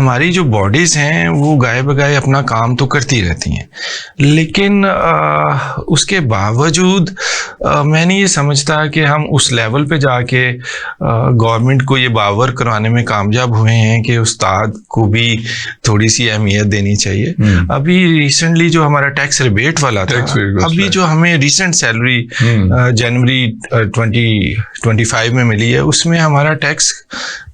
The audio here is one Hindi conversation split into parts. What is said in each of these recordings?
हमारी जो बॉडीज़ हैं वो गाए बगाए अपना काम तो करती रहती हैं, लेकिन उसके बावजूद मैं नहीं ये समझता कि हम उस लेवल पे जाके गवर्नमेंट को ये बावर करवाने में कामयाब हुए हैं कि उस्ताद को भी थोड़ी सी अहमियत देनी चाहिए। अभी रिसेंटली जो हमारा टैक्स रिबेट वाला था, अभी जो हमें रिसेंट सैलरी जनवरी 2025 में मिली है, उसमें हमारा टैक्स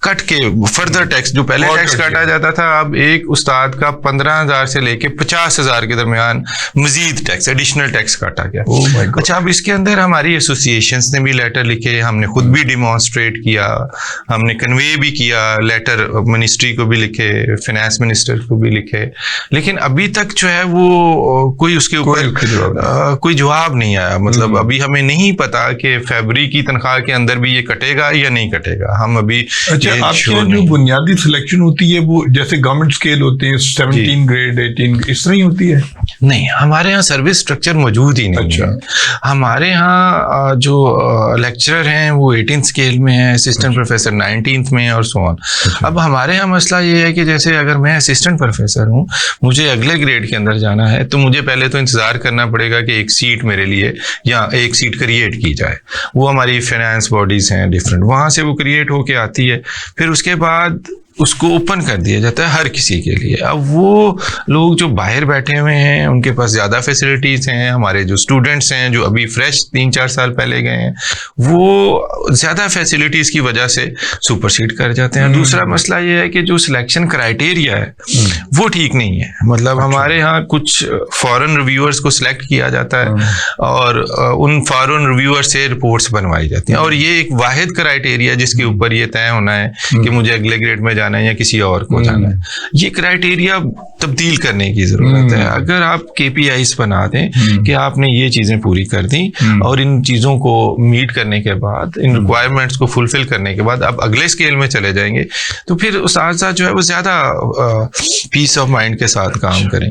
कट के फर्दर टैक्स जो पहले टैक्स काटा जाता था, अब एक उस्ताद का 15,000 से लेके 50,000 के दरमियान मजीद टैक्स, एडिशनल टैक्स काटा गया। अच्छा, अब इसके अंदर हमारी एसोसिएशंस ने भी लेटर लिखे, हमने खुद भी डिमॉन्स्ट्रेट किया, हमने कन्वे भी किया, लेटर मिनिस्ट्री को भी लिखे, फाइनेंस मिनिस्टर को भी लिखे, लेकिन अभी तक जो है वो कोई उसके ऊपर कोई जवाब नहीं आया। मतलब अभी हमें नहीं पता कि फरवरी की तनख्वाह के अंदर भी ये कटेगा या नहीं कटेगा, हम अभी। आपके जो बुनियादी सिलेक्शन होती है वो जैसे गवर्नमेंट स्केल होते हैं 17 ग्रेड 18 इस तरह ही होती है? नहीं, हमारे यहाँ सर्विस स्ट्रक्चर मौजूद ही नहीं है। हमारे यहाँ जो लेक्चरर हैं वो 18 स्केल में है, असिस्टेंट प्रोफेसर 19th में और सो ऑन। अब हमारे यहाँ मसला ये है कि जैसे अगर मैं असिस्टेंट प्रोफेसर हूँ, मुझे अगले ग्रेड के अंदर जाना है, तो मुझे पहले तो इंतजार करना पड़ेगा कि एक सीट मेरे लिए या एक सीट क्रिएट की जाए। वो हमारी फाइनेंस बॉडीज हैं डिफरेंट, वहाँ से वो क्रिएट होके आती है, फिर उसके बाद उसको ओपन कर दिया जाता है हर किसी के लिए। अब वो लोग जो बाहर बैठे हुए हैं उनके पास ज़्यादा फैसिलिटीज़ हैं, हमारे जो स्टूडेंट्स हैं जो अभी फ्रेश 3-4 साल पहले गए हैं वो ज़्यादा फैसिलिटीज़ की वजह से सुपरसीड कर जाते हैं। दूसरा मसला ये है कि जो सिलेक्शन क्राइटेरिया है वो ठीक नहीं है। मतलब हमारे यहाँ कुछ फॉरेन रिव्यूअर्स को सिलेक्ट किया जाता है और उन फॉरेन रिव्यूअर से रिपोर्ट्स बनवाई जाती हैं, और ये एक वाहिद क्राइटेरिया जिसके ऊपर ये तय होना है कि मुझे अगले ग्रेड में है या किसी और को जाना है। ये क्राइटेरिया तब्दील करने की जरूरत है। अगर आप KPIs बना दें कि आपने ये चीजें पूरी कर दी और इन चीजों को मीट करने के बाद, इन रिक्वायरमेंट्स को फुलफिल करने के बाद अब अगले स्केल में चले जाएंगे, तो फिर उस साथ साथ जो है वो ज्यादा पीस ऑफ माइंड के साथ काम करें।